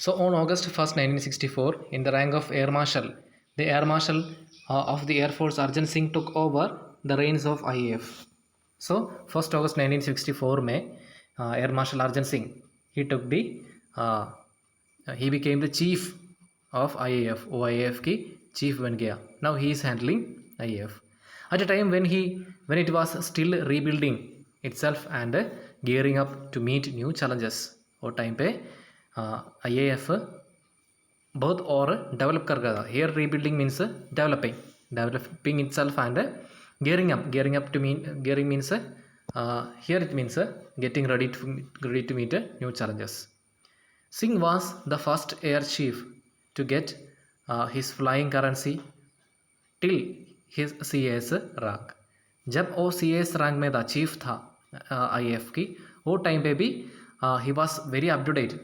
So on August 1st, 1964, in the rank of Air Marshal, the Air Marshal of the Air Force Arjun Singh took over the reins of IAF. So 1st August 1964 में Air Marshal Arjun Singh uh, he became the chief of IAF. OIAF की chief बन गया. Now he is handling IAF. At a time when it was still rebuilding itself and gearing up to meet new challenges. वो time पे IAF बहुत और develop कर रहा था. Here rebuilding means developing itself and gearing up to mean gearing means here it means getting ready to meet new challenges. Singh was the first air chief to get his flying currency till his CAS rank. जब वो CAS rank में था, chief था IAF की, वो time पे भी he was very up to date.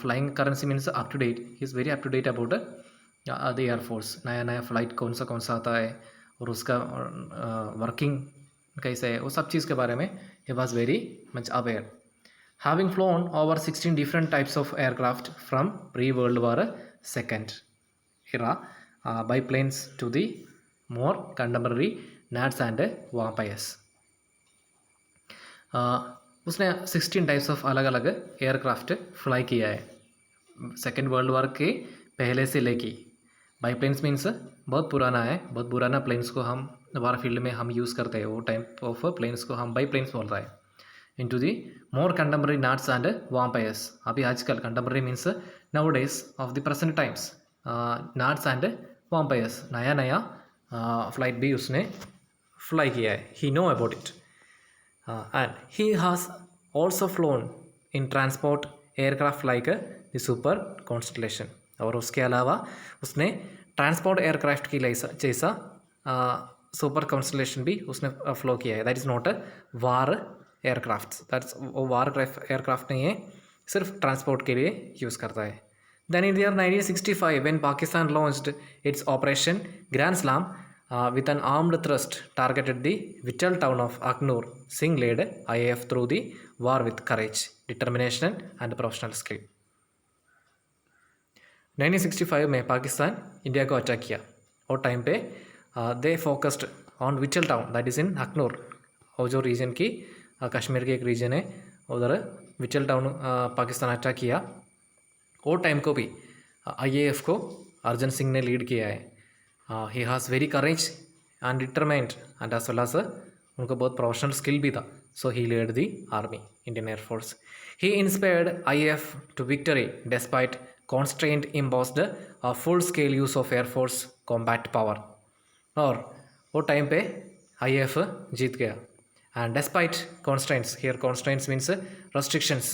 Flying currency means up to date. He is very up to date about the Air Force. नया नया फ्लाइट कौन सा आता है और उसका वर्किंग कैसे है, वो सब चीज़ के बारे में he was very much aware. Having flown over 16 different types of aircraft from pre-World War II era biplanes to the more contemporary gnats and vampires. उसने 16 टाइप्स ऑफ अलग अलग एयरक्राफ्ट फ्लाई किया है सेकेंड वर्ल्ड वॉर के पहले से लेके. बाईप्लेन्स means बहुत पुराना है, बहुत पुराना प्लेन्स को हम वार फील्ड में हम यूज़ करते हैं. वो टाइप ऑफ प्लेन्स को हम बाईप्लेन्स बोलता है. into the more contemporary gnats and vampires. अभी आजकल contemporary means nowadays of the present times gnats and vampires नया नया फ्लाइट भी उसने फ्लाई किया है. he know about it and he has also flown in transport aircraft like the Super Constellation. और उसके अलावा उसने ट्रांसपोर्ट एयरक्राफ्ट की जैसा सुपर कॉन्स्टलेशन भी उसने फ्लो किया है. That is not a war aircraft. That's वो वार एयरक्राफ्ट नहीं है, सिर्फ ट्रांसपोर्ट के लिए यूज़ करता है. Then in the year 1965, when Pakistan launched its Operation Grand Slam with an armed thrust targeted the vital town of Akhnur, Singh led IAF through the war with courage, determination and professional skill. 1965 में Pakistan India को attack किया और time पे they focused on whittle town that is in Akhnoor. और जो reason की कश्मीर की एक रीजन है, उधर विटल टाउन पाकिस्तान अटैक किया. और टाइम को भी IAF को अर्जन सिंह ने लीड किया है. He has very courage and determined and as well as उनको बहुत प्रोफेशनल स्किल भी था. So he lead the army, Indian air force. He inspired IAF to victory despite constraint imposed a full scale use of air force combat power. और वो time पे IAF जीत गया. And despite constraints, here constraints means restrictions.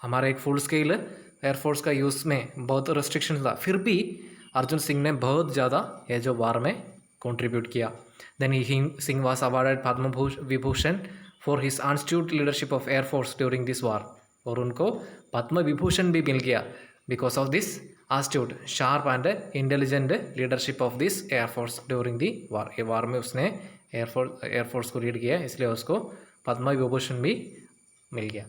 हमारा एक full scale air force का use में बहुत restrictions था, फिर भी अर्जुन सिंह ने बहुत ज़्यादा ये जो वार में कंट्रीब्यूट किया. Then Singh was awarded Padma Vibhushan for his astute leadership of air force during this war. और उनको पद्म विभूषण भी मिल गया because of this astute, sharp and intelligent leadership of this air force during the war. ये वार में उसने एयरफोर्स को लीड किया, इसलिए उसको पद्म विभूषण भी मिल गया.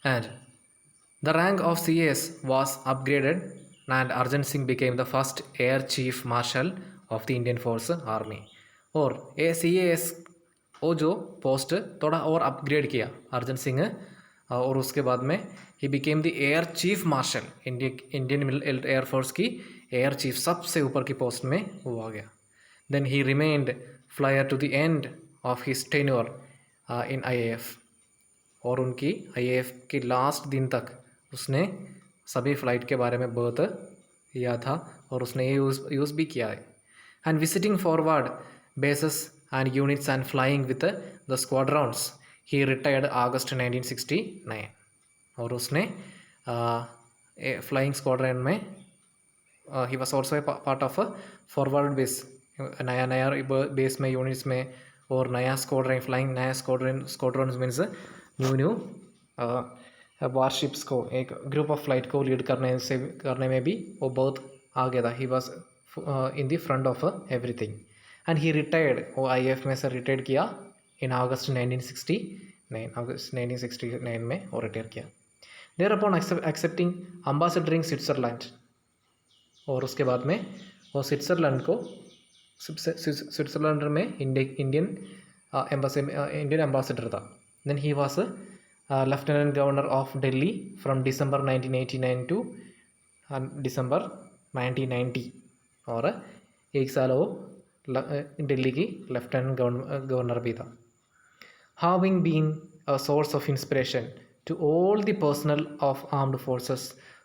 And the rank of CAS was upgraded and Arjan Singh became the first air chief marshal of the Indian Force Army. और ये CAS वो जो पोस्ट थोड़ा और अपग्रेड किया अर्जन सिंह. और उसके बाद में ही became the air chief marshal. Indian air force की एयर चीफ सबसे ऊपर की पोस्ट में वो आ गया. Then he remained flyer to the end of his tenure in IAF. और उनकी IAF के लास्ट दिन तक उसने सभी फ्लाइट के बारे में बहुत किया था और उसने ये यूज़ भी किया है. And visiting forward bases and units and flying with the squadrons. He retired August 1969. और उसने फ्लाइंग स्क्वाड्रन में he was also part of forward base. नया नया बेस में यूनिट्स में और नया स्क्वाड्रन फ्लाइंग नया स्क्वाड्रन मीन्स न्यू वारशिप्स को एक ग्रुप ऑफ फ्लाइट को लीड करने में भी वो बहुत आगे था. He was in the front of everything. And he retired, वो IAF में से रिटायर्ड किया इन August 1969 में वो रिटायर किया. thereupon accepting ambassador in Switzerland, और उसके बाद में वो स्विट्ज़रलैंड को स्विट्ज़रलैंड में इंडियन एम्बेसी इंडियन एम्बेसडर था. Then he was lieutenant governor of Delhi from December 1989 to December 1990, और एक साल वो दिल्ली की लेफ्टिनेंट गवर्नर भी था. Having been a source of inspiration to all the personnel of armed forces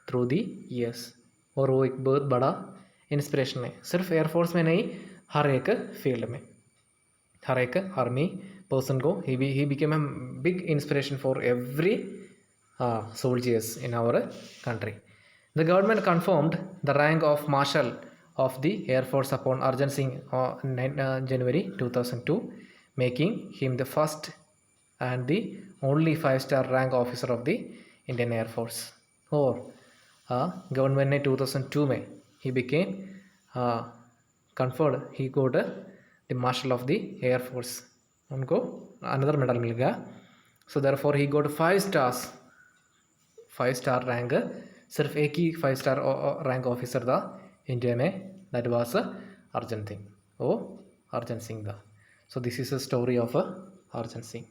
through the years, और वो एक बहुत बड़ा इंस्पिरेशन है, सिर्फ एयरफोर्स में नहीं, हर एक फील्ड में, हर एक आर्मी पर्सन को he became a big inspiration for every soldiers in our country. The government confirmed the rank of Marshal of the Air Force upon Arjan Singh on January 2002, making him the first and the only 5-star rank officer of the Indian Air Force. और government ने 2002 में he became conferred, he got the Marshal of the Air Force, उनको another medal मिल गया. So therefore he got 5 stars, 5-star rank. सिर्फ एक ही 5-star rank officer था India में, दैट वाज अर्जन सिंह. वो अर्जन सिंह था. So this is a story of Arjan Singh.